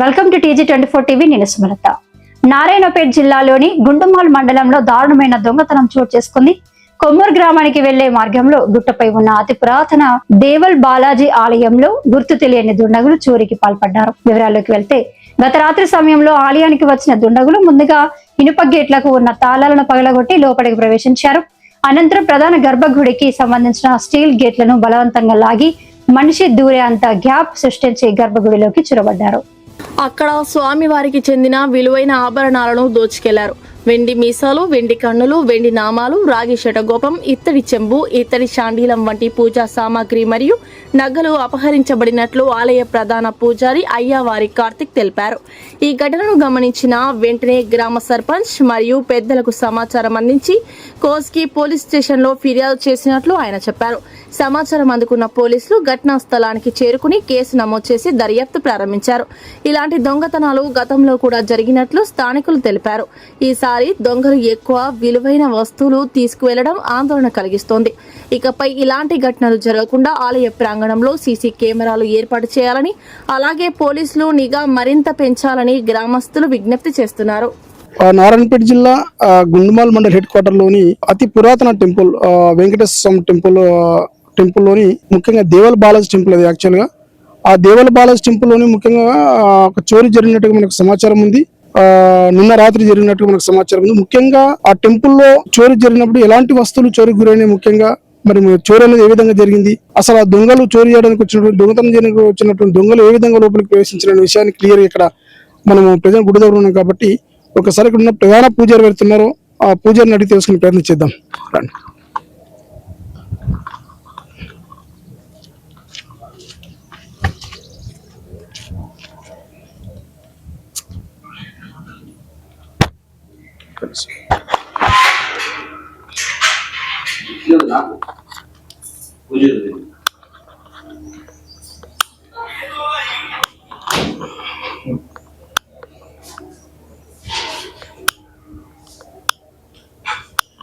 Welcome to TG24 TV. నేను సుమలత. నారాయణపేట జిల్లాలోని గుండుమాల్ మండలంలో దారుణమైన దొంగతనం చోటు చేసుకుంది. కొమ్మూరు గ్రామానికి వెళ్లే మార్గంలో గుట్టపై ఉన్న అతి పురాతన దేవల్ బాలాజీ ఆలయంలో గుర్తు తెలియని దుండగులు చోరీకి పాల్పడ్డారు. వివరాల్లోకి వెళ్తే గత రాత్రి సమయంలో ఆలయానికి వచ్చిన దుండగులు ముందుగా ఇనుప గేట్లకు ఉన్న తాళాలను పగలగొట్టి లోపలికి ప్రవేశించారు. అనంతరం ప్రధాన గర్భగుడికి సంబంధించిన స్టీల్ గేట్లను బలవంతంగా లాగి మనిషి దూరే అంత గ్యాప్ సృష్టించి గర్భగుడిలోకి చొరబడ్డారు. అక్కడ స్వామివారికి చెందిన విలువైన ఆభరణాలను దోచుకెళ్లారు. వెండి మీసాలు, వెండి కన్నులు, వెండి నామాలు, రాగి శటగోపం, ఇత్తడి చెంబు, ఇత్తడి శాండీలం వంటి పూజా సామాగ్రి మరియు నగలు అపహరించబడినట్లు ఆలయ ప్రధాన పూజారి అయ్యవారి కార్తిక్ తెలిపారు. ఈ ఘటనను గమనించిన వెంటనే గ్రామ సర్పంచ్ మరియు పెద్దలకు సమాచారం అందించి కోస్గి పోలీస్ స్టేషన్లో ఫిర్యాదు చేసినట్లు ఆయన చెప్పారు. సమాచారం అందుకున్న పోలీసులు ఘటనా స్థలానికి చేరుకుని కేసు నమోదు చేసి దర్యాప్తు ప్రారంభించారు. ఇలాంటి దొంగతనాలు గతంలో కూడా జరిగినట్లు స్థానికులు తెలిపారు. ఈసారి దొంగలు ఎక్కువ విలువైన వస్తువులు తీసుకువెళ్లడం ఆందోళన కలిగిస్తోంది. ఇకపై ఇలాంటి ఘటనలు జరగకుండా ఆలయ ప్రాంగణంలో సీసీ కెమెరాలు ఏర్పాటు చేయాలని, అలాగే పోలీసులు నిఘా మరింత పెంచాలని గ్రామస్తులు విజ్ఞప్తి చేస్తున్నారు. నారాయణపేట జిల్లా గుండుమాల్ మండల్ హెడ్ క్వార్టర్ లోని అతి పురాతన టెంపుల్ వెంకటేశ్వర స్వామి టెంపుల్ లోని ముఖ్యంగా దేవల్ బాలాజీ టెంపుల్. అది యాక్చువల్ గా ఆ దేవల్ బాలాజీ టెంపుల్ లోని ముఖ్యంగా ఒక చోరీ జరిగినట్టుగా మనకు సమాచారం ఉంది. నిన్న రాత్రి జరిగినట్టుగా మనకు సమాచారం ఉంది. ముఖ్యంగా ఆ టెంపుల్లో చోరీ జరిగినప్పుడు ఎలాంటి వస్తువులు చోరీకి గురైనాయి, ముఖ్యంగా మరి చోరీ అనేది ఏ విధంగా జరిగింది, అసలు ఆ దొంగలు చోరీ చేయడానికి వచ్చినటువంటి దొంగతనం చేయడానికి వచ్చినటువంటి దొంగలు ఏ విధంగా లోపలికి ప్రవేశించిన విషయాన్ని క్లియర్ ఇక్కడ మనము ప్రజెంట్ గుడి దగ్గర ఉన్నాం కాబట్టి ఒకసారి ఇక్కడ ఉన్న ప్రధాన పూజారి వెళ్తున్నారు. ఆ పూజారిని అడిగి తెలుసుకునే ప్రయత్నం చేద్దాం. రండి.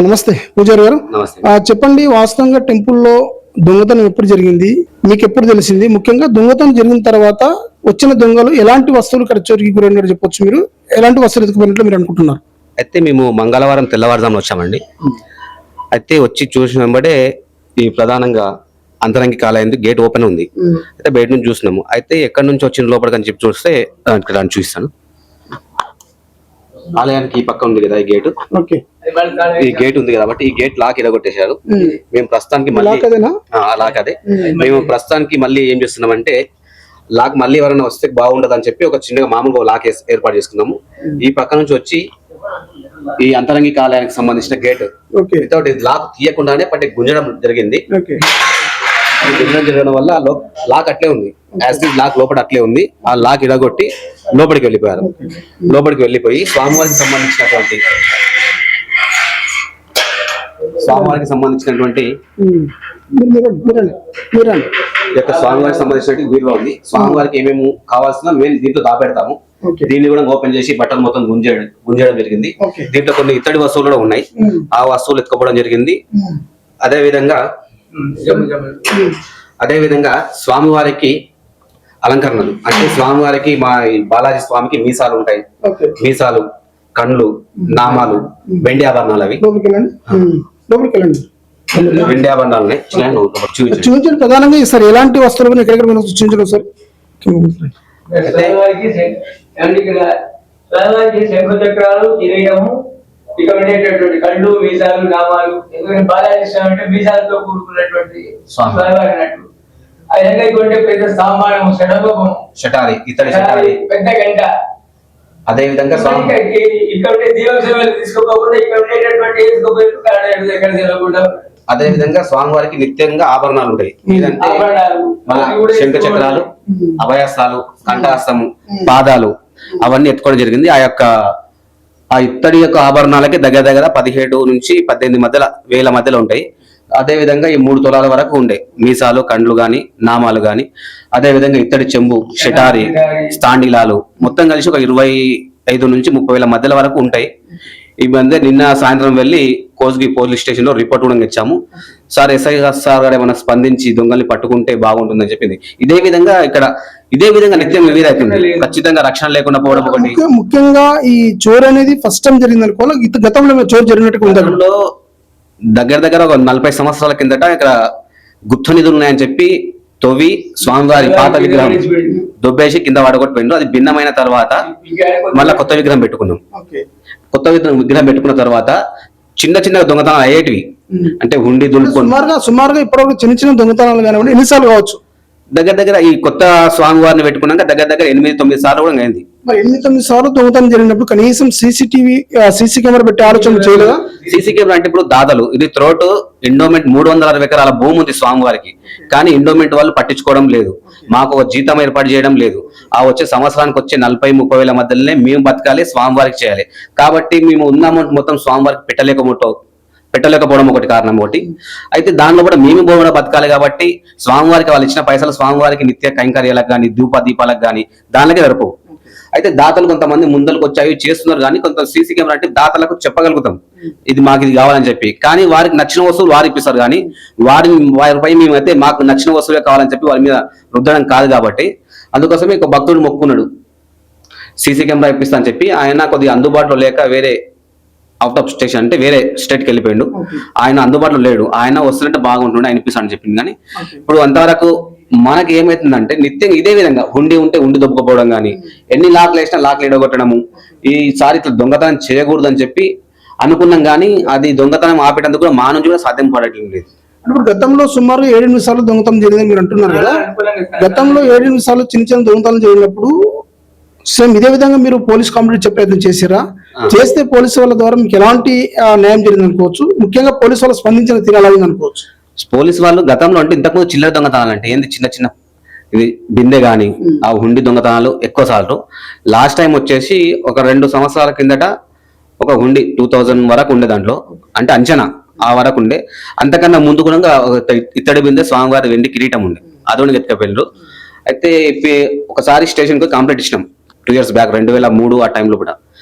నమస్తే పూజారి గారు. చెప్పండి, వాస్తవంగా టెంపుల్లో దొంగతనం ఎప్పుడు జరిగింది, మీకు ఎప్పుడు తెలిసింది? ముఖ్యంగా దొంగతనం జరిగిన తర్వాత వచ్చిన దొంగలు ఎలాంటి వస్తువులు ఇక్కడ చోరీకి గురైనట్టు చెప్పొచ్చు, మీరు ఎలాంటి వస్తువులు ఎత్తుకుపోయినట్లు మీరు అనుకుంటున్నారు? అయితే మేము మంగళవారం తెల్లవారుజామున వచ్చామండి. అయితే వచ్చి చూసిన వెంబడే ఈ ప్రధానంగా అంతరంగిక ఆలయం గేట్ ఓపెన్ ఉంది. అయితే బయట నుంచి చూసినాము. అయితే ఎక్కడి నుంచి వచ్చిన లోపలికి అని చెప్పి చూస్తే ఇక్కడ చూపిస్తాను. ఆలయానికి ఈ పక్క ఉంది కదా ఈ గేటు, ఈ గేట్ ఉంది కాబట్టి ఈ గేట్ లాక్ ఎడగొట్టేశారు. మేము ప్రస్తుతానికి లాక్ అదే మేము ప్రస్తుతానికి మళ్ళీ ఏం చేస్తున్నామంటే లాక్ మళ్ళీ ఎవరైనా వస్తే బాగుండదు అని చెప్పి ఒక చిన్నగా మామూలుగా లాక్ ఏర్పాటు చేసుకున్నాము. ఈ పక్క నుంచి వచ్చి ఈ అంతరంగిక ఆలయానికి సంబంధించిన గేట్ వితౌట్ లాక్ తీయకుండానే పట్టి గుంజడం జరిగింది. గుంజడం జరగడం వల్ల లాక్ అట్లే ఉంది, లాక్ లోపల అట్లే ఉంది. ఆ లాక్ ఇడగొట్టి లోపలికి వెళ్ళిపోయారు. లోపలికి వెళ్ళిపోయి స్వామివారికి సంబంధించినటువంటి స్వామివారికి సంబంధించినటువంటి వీరుగా ఉంది. స్వామివారికి ఏమేమి కావాల్సిన మేము దీంట్లో దాపెడతాము. దీన్ని కూడా ఓపెన్ చేసి బట్టలు మొత్తం గుంజడం జరిగింది. దీంట్లో కొన్ని ఇత్తడి వస్తువులు కూడా ఉన్నాయి. ఆ వస్తువులు ఎత్తుకోవడం జరిగింది. అదే విధంగా స్వామివారికి అలంకరణలు అంటే స్వామివారికి మా బాలాజీ స్వామికి మీసాలు ఉంటాయి. మీసాలు, కండ్లు, నామాలు, వెండి ఆభరణాలు, అవి వెండి ఆభరణాలు ఉన్నాయి. చూపించండి ప్రధానంగా సార్, ఎలాంటి వస్తువులు ఎక్కడెక్కడ చూపించడం సార్? చక్రాలు, కిరీటము, ఇక ఉండేటటువంటి కళ్ళు, మీసాలు, నామాలు. ఎందుకంటే బాలాజీ స్వామి అంటే మీసాలతో కూడుకున్నటువంటి స్వామివారి అన్నట్టు. ఆ విధంగా ఇటువంటి పెద్ద సామానము, షటగోపము, షటారి, ఇతడి షటారి, పెద్ద గంట. అదే విధంగా ఇక్కడ ఉండే దీపం సేవలు తీసుకోకుండా ఇక్కడ ఉండేటటువంటి ఎక్కడ తెలియకుండా. అదే విధంగా స్వామివారికి నిత్యంగా ఆభరణాలు ఉంటాయి. ఏదంటే మన శంఖ చక్రాలు, అభయస్తాలు, కంఠహస్తము, పాదాలు అవన్నీ ఎత్తుకోవడం జరిగింది. ఆ ఇత్తడి యొక్క ఆభరణాలకి దగ్గర 17 నుంచి 18 వేల మధ్యలో ఉంటాయి. అదే విధంగా ఈ 3 తులాల వరకు ఉండే మీసాలు, కండ్లు గాని, నామాలు గాని, అదే విధంగా ఇత్తడి చెంబు, షటారి, స్టాండిలాలు మొత్తం కలిసి ఒక 25 నుంచి 30 వేల మధ్యలో వరకు ఉంటాయి. ఈ మధ్య నిన్న సాయంత్రం వెళ్లి కోస్గి పోలీస్ స్టేషన్ లో రిపోర్ట్ కూడా ఇచ్చాము. సార్ ఎస్ఐ సార్ గారు ఏమైనా స్పందించి దొంగల్ని పట్టుకుంటే బాగుంటుందని చెప్పింది. ఇదే విధంగా ఇక్కడ ఇదే విధంగా నిత్యం వివిధవుతుంది. ఖచ్చితంగా రక్షణ లేకుండా పోవడం ఒకటి. ముఖ్యంగా ఈ చోరు అనేది ఫస్ట్ టైం జరిగింది అనుకోవాలి, గతంలో చోరు జరిగినట్టుగా ఉంది. గతంలో దగ్గర ఒక 40 సంవత్సరాల కిందట ఇక్కడ గుప్త నిధులు ఉన్నాయని చెప్పి తొవ్వి స్వామివారి పాత విగ్రహం దొబ్బేసి కింద పడగొట్టిపోయిండు. అది భిన్నమైన తర్వాత మళ్ళీ కొత్త విగ్రహం పెట్టుకున్నాం. కొత్త విగ్రహం పెట్టుకున్న తర్వాత చిన్న దొంగతనాలు అయ్యేటివి, అంటే హుండీ దులుపుకొని సుమారుగా ఇప్పుడు చిన్న దొంగతనాలు కానివ్వండి ఎన్నిసార్లు కావచ్చు? దగ్గర ఈ కొత్త స్వామివారిని పెట్టుకున్నాక దగ్గర 8-9 సార్లు కూడా అయింది. మరి 8-9 సార్లు దొంగతనం జరిగినప్పుడు కనీసం సీసీ కెమెరా పెట్టి ఆలోచన చేయలేదా? సీసీ కెమెరా అంటే ఇప్పుడు దాదాలు ఇది త్రోట్ ఎండోమెంట్ 360 ఎకరాల భూమి ఉంది స్వామివారికి, కానీ ఎండోమెంట్ వాళ్ళు పట్టించుకోవడం లేదు. మాకు ఒక జీతం ఏర్పాటు చేయడం లేదు. ఆ వచ్చే సంవత్సరానికి వచ్చే 40-30 వేల మధ్యలోనే మేము బతకాలి, స్వామివారికి చేయాలి. కాబట్టి మేము ఉన్న అమౌంట్ మొత్తం స్వామివారికి పెట్టలేకపోవడం ఒకటి కారణం. ఒకటి అయితే దానిలో కూడా మేము కూడా బతకాలి కాబట్టి స్వామివారికి వాళ్ళు ఇచ్చిన పైసలు స్వామివారికి నిత్య కైంకర్యాలకు కానీ దీపాలకు కానీ దానికే సరిపోవు. అయితే దాతలు కొంతమంది ముందరకు వచ్చాయి చేస్తున్నారు, కానీ కొంత సీసీ కెమెరా అంటే దాతలకు చెప్పగలుగుతాం ఇది మాకు ఇది కావాలని చెప్పి, కానీ వారికి నచ్చిన వస్తువులు వారు ఇప్పిస్తారు, కానీ వారిపై మేమైతే మాకు నచ్చిన వస్తువులే కావాలని చెప్పి వారి మీద రుద్దడం కాదు. కాబట్టి అందుకోసమే ఒక భక్తుడు మొక్కున్నాడు సీసీ కెమెరా ఇప్పిస్తా అని చెప్పి. ఆయన కొద్దిగా అందుబాటులో లేక వేరే అవుట్ ఆఫ్ స్టేషన్ అంటే వేరే స్టేట్కి వెళ్ళిపోయాడు. ఆయన అందుబాటులో లేడు. ఆయన వస్తున్నట్టు బాగుంటుండే ఆయన ఇప్పిస్తాను చెప్పింది. కానీ ఇప్పుడు అంతవరకు మనకి ఏమైతుందంటే నిత్యం ఇదే విధంగా హుండీ ఉంటే ఉండి దొబ్బకపోవడం, కానీ ఎన్ని లాక్లు వేసినా లాక్లు ఎడగొట్టడము, ఈసారి ఇట్లా దొంగతనం చేయకూడదు అని చెప్పి అనుకున్నాం, కానీ అది దొంగతనం ఆపేటందుకు కూడా మా నుంచి కూడా సాధ్యం పడటం లేదు. ఇప్పుడు గతంలో సుమారు 7-8 సార్లు దొంగతనం జరిగిందని మీరు అంటున్నారు కదా. గతంలో 7-8 సార్లు చిన్న దొంగతనం జరిగినప్పుడు సేమ్ ఇదే విధంగా మీరు పోలీస్ కంప్లైంట్ చెప్పే ప్రయత్నం చేసిరా? చేస్తే పోలీసు వాళ్ళ ద్వారా మీకు ఎలాంటి న్యాయం జరిగింది అనుకోవచ్చు? ముఖ్యంగా పోలీసు వాళ్ళు స్పందించిన తీరు ఎలా ఉంది అనుకోవచ్చు? పోలీసు వాళ్ళు గతంలో అంటే ఇంతకుముందు చిల్లర దొంగతనాలు అంటే ఏంది చిన్న ఇది బిందె గాని ఆ హుండి దొంగతనాలు ఎక్కువ సార్లు. లాస్ట్ టైం వచ్చేసి ఒక 2 సంవత్సరాల కిందట ఒక హుండి 2000 వరకు ఉండే, దాంట్లో అంటే అంచనా ఆ వరకు ఉండే. అంతకన్నా ముందు కూడా ఇత్తడి బిందె స్వామివారి వెండి కిరీటం ఉండే, అదొని ఎత్తుకపోయిండ్రు. అయితే ఒకసారి స్టేషన్ కు కంప్లైంట్ ఇచ్చినాం 2 years బ్యాక్ 2003 ఆ టైంలో కూడా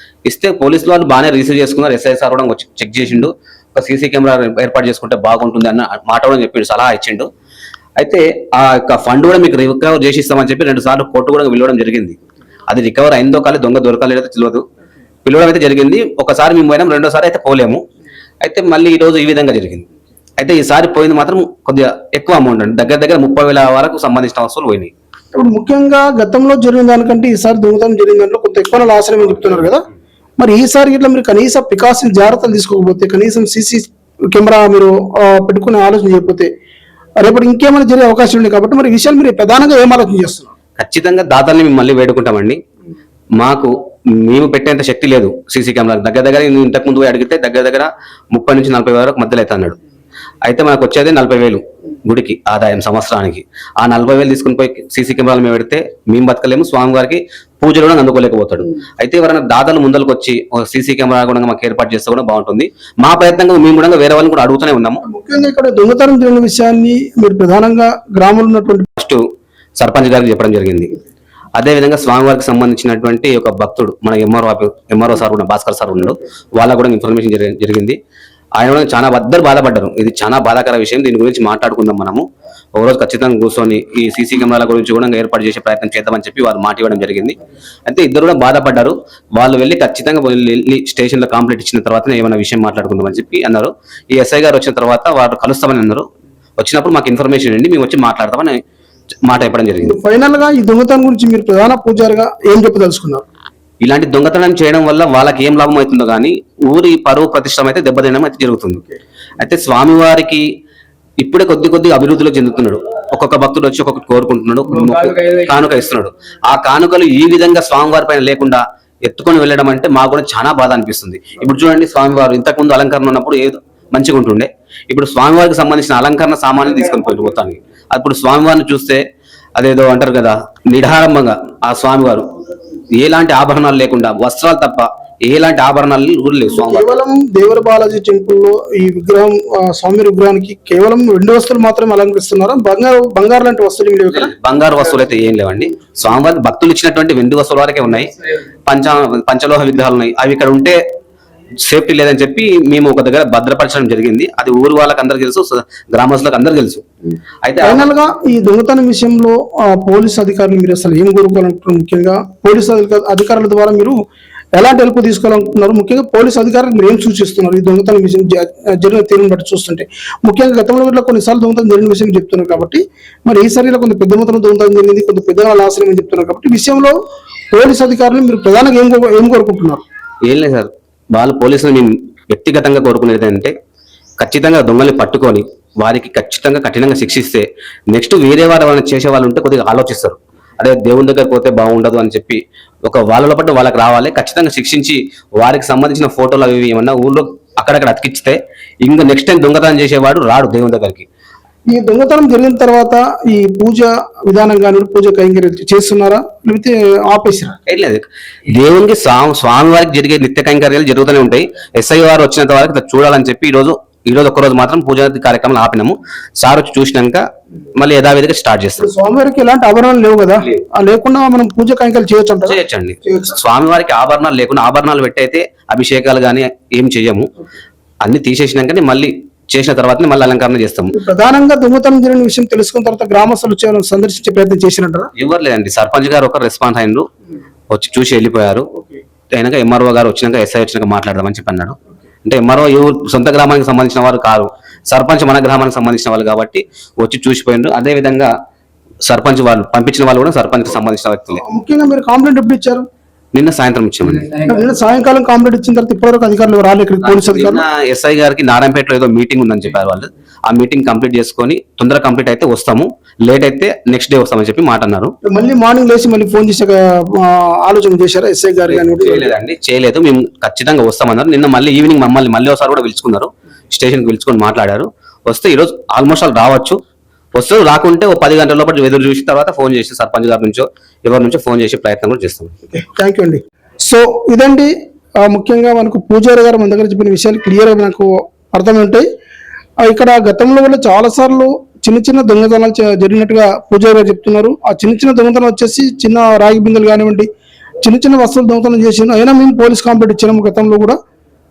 ఇస్తే పోలీసులు వాళ్ళు బాగానే రిసీవ్ చేసుకున్నారు. ఎస్ఐ సార్ కూడా చెక్ చేసిండు, ఒక సీసీ కెమెరా ఏర్పాటు చేసుకుంటే బాగుంటుంది అన్న మాట కూడా చెప్పిండు, సలహా ఇచ్చిండు. అయితే ఆ యొక్క ఫండ్ కూడా మీకు రికవర్ చేసి ఇస్తామని చెప్పి 2 సార్లు కోర్టు కూడా పిలవడం జరిగింది. అది రికవర్ అయిందో కానీ దొంగ దొరకలేదో తెలియదు, పిలవడం అయితే జరిగింది. ఒకసారి మేము పోయినాం, 2వ సారి అయితే పోలేము. అయితే మళ్ళీ ఈ రోజు ఈ విధంగా జరిగింది. అయితే ఈసారి పోయింది మాత్రం కొద్దిగా ఎక్కువ అమౌంట్ అండి, దగ్గర 30,000 వరకు సంబంధించిన వస్తువులు పోయినాయి. ఇప్పుడు ముఖ్యంగా గతంలో జరిగిన దానికంటే ఈసారి దొంగతనం జరిగిన దాంట్లో కొంత ఎక్కువ లాస్ అని చెప్తున్నారు కదా. మరి ఈసారి ఇట్లా మీరు కనీస ప్రికాషన్ జాగ్రత్తలు తీసుకోకపోతే, కనీసం సీసీ కెమెరా మీరు పెట్టుకునే ఆలోచన చేయకపోతే రేపటి ఇంకేమైనా జరిగే అవకాశం ఉంది. కాబట్టి మరి ఈ విషయాలు మీరు ప్రధానంగా ఏం ఆలోచన చేస్తున్నారు? ఖచ్చితంగా దాతల్ని మేము మళ్ళీ వేడుకుంటామండి. మేము పెట్టేంత శక్తి లేదు సీసీ కెమెరా. దగ్గర ఇంతకు ముందు అడిగితే దగ్గర 30 నుంచి 40 వరకు మధ్యలో అయితే అన్నాడు. అయితే మనకు వచ్చేది 40,000 గుడికి ఆదాయం సంవత్సరానికి. ఆ 40,000 తీసుకుని పోయి సీసీ కెమెరాలు మేము పెడితే మేము బతకలేము, స్వామివారికి పూజలు కూడా అందుకోలేకపోతాడు. అయితే ఎవరైనా దాతలు ముందరకు వచ్చి సీసీ కెమెరా కూడా మాకు ఏర్పాటు చేస్తే కూడా బాగుంటుంది. మా ప్రయత్నంగా మేము కూడా వేరే వాళ్ళని కూడా అడుగుతూనే ఉన్నాము. ముఖ్యంగా ఇక్కడ దొంగతనం జరిగిన విషయాన్ని మీరు ప్రధానంగా గ్రామంలో ఉన్నటువంటి ఫస్ట్ సర్పంచ్ గారికి చెప్పడం జరిగింది. అదే విధంగా స్వామివారికి సంబంధించినటువంటి ఒక భక్తుడు మన ఎంఆర్ఓ సార్ కూడా భాస్కర్ సార్ ఉన్నాడు, వాళ్ళకు కూడా ఇన్ఫర్మేషన్ జరిగింది. ఆయన కూడా చాలా బాధపడ్డారు. ఇది చాలా బాధాకర విషయం, దీని గురించి మాట్లాడుకుందాం మనము ఒకరోజు ఖచ్చితంగా కూర్చొని ఈ సీసీ కెమెరాల గురించి కూడా ఏర్పాటు చేసే ప్రయత్నం చేద్దామని చెప్పి వారు మాట ఇవ్వడం జరిగింది. అయితే ఇద్దరు కూడా బాధపడ్డారు. వాళ్ళు వెళ్ళి ఖచ్చితంగా వెళ్ళి స్టేషన్లో కంప్లైంట్ ఇచ్చిన తర్వాత ఏమైనా విషయం మాట్లాడుకుందామని చెప్పి అన్నారు. ఈ ఎస్ఐ గారు వచ్చిన తర్వాత వారు కలుస్తామని అన్నారు. వచ్చినప్పుడు మాకు ఇన్ఫర్మేషన్ అండి, మేము వచ్చి మాట్లాడతామని మాట ఇవ్వడం జరిగింది. ఫైనల్ గా ఈ దొంగతనం గురించి మీరు ప్రధాన పూజారిగా ఏం చెప్పదలుచుకున్నారు? ఇలాంటి దొంగతనం చేయడం వల్ల వాళ్ళకి ఏం లాభం అవుతుందో కానీ ఊరి పరువు ప్రతిష్టం అయితే దెబ్బతినడం అయితే జరుగుతుంది. అయితే స్వామివారికి ఇప్పుడే కొద్ది అభివృద్ధిలో చెందుతున్నాడు. ఒక్కొక్క భక్తుడు వచ్చి ఒక్కొక్కటి కోరుకుంటున్నాడు, కానుక ఇస్తున్నాడు. ఆ కానుకలు ఈ విధంగా స్వామివారి పైన లేకుండా ఎత్తుకొని వెళ్ళడం అంటే మాకు కూడా చాలా బాధ అనిపిస్తుంది. ఇప్పుడు చూడండి, స్వామివారు ఇంతకుముందు అలంకరణ ఉన్నప్పుడు ఏదో మంచిగా ఉంటుండే, ఇప్పుడు స్వామివారికి సంబంధించిన అలంకరణ సామాన్లు తీసుకొని పోయి మొత్తానికి. అప్పుడు స్వామివారిని చూస్తే అదేదో అంటారు కదా, నిఢారంభంగా ఆ స్వామివారు ఎలాంటి ఆభరణాలు లేకుండా వస్త్రాలు తప్ప ఎలాంటి ఆభరణాలు లేవు. కేవలం దేవర బాలాజీ టెంపుల్ లో ఈ విగ్రహం స్వామి విగ్రహానికి కేవలం 2 వస్తువులు మాత్రమే అలంకరిస్తున్నారా? బంగారు లాంటి వస్తువులు లేవు కదా? బంగారు వస్తువులు అయితే ఏం లేవండి. స్వామివారికి భక్తులు ఇచ్చినటువంటి వెండి వస్తువుల వరకే ఉన్నాయి. పంచలోహ విగ్రహాలు ఉన్నాయి. అవి ఇక్కడ ఉంటే సేఫ్టీ లేదని చెప్పి మేము ఒక దగ్గర భద్రపరచడం జరిగింది. అది ఊరు వాళ్ళకి అందరికి తెలుసు, గ్రామస్తులకు అందరికి తెలుసు. అయితే ఫైనల్ గా ఈ దొంగతనం విషయంలో పోలీస్ అధికారులు మీరు అసలు ఏం కోరుకోవాలంటున్నారు? ముఖ్యంగా పోలీస్ అధికారుల ద్వారా మీరు ఎలాంటి హెల్ప్ తీసుకోవాలనుకుంటున్నారు? ముఖ్యంగా పోలీస్ అధికారులు మీరు ఏం సూచిస్తున్నారు? ఈ దొంగతనం విషయం జరిగిన తీరుని బట్టి చూస్తుంటే ముఖ్యంగా గతంలో ఇట్లా కొన్నిసార్లు దొంగతనం జరిగిన విషయం చెప్తున్నారు కాబట్టి, మరి ఈసారి ఇలా కొంత పెద్ద మొత్తంలో దొంగతనం జరిగింది, కొంత పెద్దగా నాశనం అని చెప్తున్నారు కాబట్టి విషయంలో పోలీస్ అధికారులు మీరు ప్రధానంగా ఏం కోరుకుంటున్నారు? ఏం లేదు సార్, వాళ్ళు పోలీసులు మేము వ్యక్తిగతంగా కోరుకునేది అంటే ఖచ్చితంగా దొంగల్ని పట్టుకొని వారికి ఖచ్చితంగా కఠినంగా శిక్షిస్తే నెక్స్ట్ వేరే వారు ఏమైనా చేసే వాళ్ళు ఉంటే కొద్దిగా ఆలోచిస్తారు. అదే దేవుని దగ్గర పోతే బాగుండదు అని చెప్పి ఒక వాళ్ళలో పట్టు వాళ్ళకి రావాలి, ఖచ్చితంగా శిక్షించి వారికి సంబంధించిన ఫోటోలు అవి ఏమన్నా ఊళ్ళో అక్కడక్కడ అతికిస్తే ఇంకా నెక్స్ట్ టైం దొంగతనం చేసేవాడు రాడు దేవుని దగ్గరికి. ఈ దొంగతనం జరిగిన తర్వాత ఈ పూజ విధానం కానీ పూజ కైంకర్యాలు చేస్తున్నారా లేకపోతే ఆపేసారా? లేదు, దేవునికి స్వామి వారికి జరిగే నిత్య కైంకర్యాలు జరుగుతూనే ఉంటాయి. ఎస్ఐ వారు వచ్చినంత వరకు చూడాలని చెప్పి ఈ రోజు ఒక్కరోజు మాత్రం పూజా కార్యక్రమం ఆపినాము. సార్ వచ్చి చూసినాక మళ్ళీ యథావిధిగా స్టార్ట్ చేస్తాం. స్వామివారికి ఎలాంటి ఆభరణాలు లేవు కదా, లేకుండా మనం పూజ కైంకర్యాలు చేయొచ్చండి. స్వామివారికి ఆభరణాలు లేకుండా ఆభరణాలు పెట్టయితే అభిషేకాలు కానీ ఏం చెయ్యము. అన్ని తీసేసినాకనే మళ్ళీ చేసిన తర్వాత మళ్ళీ అలంకరణ చేస్తాము. ప్రధానంగా దొంగతనం జరిగిన విషయం తెలుసుకున్న తర్వాత గ్రామస్తులు వచ్చి సందర్శించే ప్రయత్నం చేసినట్టు ఎవరు లేదండి. సర్పంచ్ గారు ఒక రెస్పాన్స్ అయినరు, వచ్చి చూసి వెళ్ళిపోయారు. అయినాక ఎంఆర్ఓ గారు వచ్చినాక ఎస్ఐ వచ్చినాక మాట్లాడదామని చెప్పి అన్నాడు. అంటే ఎంఆర్ఓ సొంత గ్రామానికి సంబంధించిన వారు కాదు, సర్పంచ్ మన గ్రామానికి సంబంధించిన వాళ్ళు కాబట్టి వచ్చి చూసిపోయిండ్రు. అదే విధంగా సర్పంచ్ వాళ్ళు పంపించిన వాళ్ళు కూడా సర్పంచ్ కి సంబంధించిన వ్యక్తులే. ముఖ్యంగా మీరు కంప్లైంట్ ఎప్పుడు ఇచ్చారు? నిన్న సాయంత్రం ఇచ్చామండి. నిన్న సాయంకాలం కంప్లైంట్ ఇచ్చిన తర్వాత ఇప్పటివరకు అధికారులు రాలేదు ఇక్కడికి, పోలీస్ అధికారులు. ఎస్ఐ గారికి నారాయణపేటలో ఏదో మీటింగ్ ఉందని చెప్పారు వాళ్ళు. ఆ మీటింగ్ కంప్లీట్ చేసుకొని తొందరగా కంప్లీట్ అయితే వస్తాము, లేట్ అయితే నెక్స్ట్ డే వస్తామని చెప్పి మాట అన్నారు. మళ్ళీ మార్నింగ్ లేచి మళ్ళీ ఫోన్ చేసే ఆలోచన చేశారా ఎస్ఐ గారు? చేయలేదండి, చేయలేదు. మేము ఖచ్చితంగా వస్తామన్నారు. నిన్న మళ్ళీ ఈవినింగ్ మళ్ళీ ఒకసారి కూడా పిలుచుకున్నారు, స్టేషన్కి పిలుచుకొని మాట్లాడారు. వస్తే ఈరోజు ఆల్మోస్ట్ వాళ్ళు రావచ్చు, వస్తే రాకుంటే ఓ 10 గంటల లోపల ఎదురు చూసిన తర్వాత ఫోన్ చేసి సర్పంచ్ గారి నుంచో ఎవరి నుంచో ఫోన్ చేసి ప్రయత్నం కూడా చేస్తాం. థ్యాంక్ యూ అండి. సో ఇదండి ముఖ్యంగా మనకు పూజారి గారు మన దగ్గర చెప్పిన విషయాలు క్లియర్గా మనకు అర్థమై ఉంటాయి. ఇక్కడ గతంలో కూడా చాలా సార్లు చిన్న దొంగతనాలు జరిగినట్టుగా పూజారి గారు చెప్తున్నారు. ఆ చిన్న దొంగతనం వచ్చేసి చిన్న రాగి బిందెలు కానివ్వండి, చిన్న వస్తువులు దొంగతనం చేసిండు. అయినా మేము పోలీస్ కంప్లైంట్ ఇచ్చినాము గతంలో కూడా,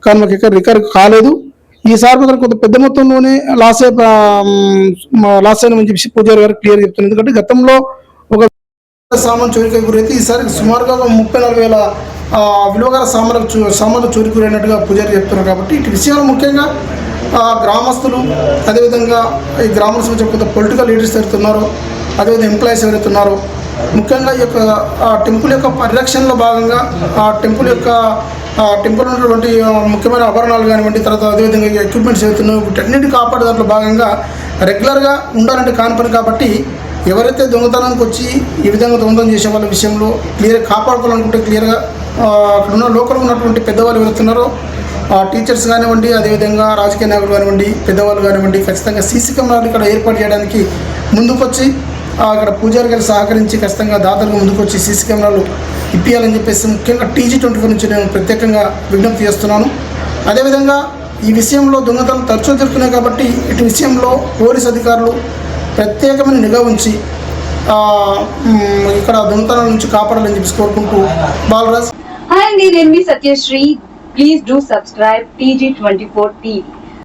కానీ మాకు ఇక్కడ రికవరీ కాలేదు. ఈసారి మాత్రం కొంత పెద్ద మొత్తంలోనే లాస్ అయినామని చెప్పి పూజారి గారు క్లియర్ చెప్తున్నారు. ఎందుకంటే గతంలో ఒక సామాన్ చోరీకి గురైతే ఈసారి సుమారుగా 30-40 వేల విలువగల సామాన్లు చోరీకి గురైనట్టుగా పూజారి చెప్తున్నారు. కాబట్టి ఇటు విషయాలు ముఖ్యంగా గ్రామస్తులు, అదేవిధంగా ఈ గ్రామాల సంబంధించిన కొంత పొలిటికల్ లీడర్స్ ఎవరుతున్నారో, అదేవిధంగా ఎంప్లాయీస్ ఎవరైతున్నారో, ముఖ్యంగా ఈ యొక్క టెంపుల్ యొక్క పరిరక్షణలో భాగంగా ఆ టెంపుల్ ఉన్నటువంటి ముఖ్యమైన ఆభరణాలు కానివ్వండి, తర్వాత అదేవిధంగా ఎక్విప్మెంట్స్ ఏవైతున్నాయో వీటన్నిటిని కాపాడే దాంట్లో భాగంగా రెగ్యులర్గా ఉండాలంటే కాని పని. కాబట్టి ఎవరైతే దొంగతనానికి వచ్చి ఈ విధంగా దొంగతనం చేసే వాళ్ళ విషయంలో క్లియర్గా కాపాడుకోవాలనుకుంటే క్లియర్గా అక్కడ ఉన్న లోకల్ ఉన్నటువంటి పెద్దవాళ్ళు ఎవరుతున్నారో టీచర్స్ కానివ్వండి, అదేవిధంగా రాజకీయ నాయకులు కానివ్వండి, పెద్దవాళ్ళు కానివ్వండి, ఖచ్చితంగా సీసీ కెమెరాలు ఇక్కడ ఏర్పాటు చేయడానికి ముందుకొచ్చి అక్కడ పూజారి గారు సహకరించి ఖచ్చితంగా దాతలకు ముందుకొచ్చి సీసీ కెమెరాలు ఇప్పించాలని చెప్పేసి ముఖ్యంగా TG24 నుంచి నేను ప్రత్యేకంగా విజ్ఞప్తి చేస్తున్నాను. అదేవిధంగా ఈ విషయంలో దొంగతనాలు తరచూ జరుగుతున్నాయి కాబట్టి ఇటు విషయంలో పోలీస్ అధికారులు ప్రత్యేకమైన నిఘా ఉంచి ఇక్కడ దొంగతనాల నుంచి కాపాడాలని చెప్పి కోరుకుంటూ బాలరాజ్. హాయ్ అండి, నేను మీ Satyasri. Please do subscribe TG24 TV.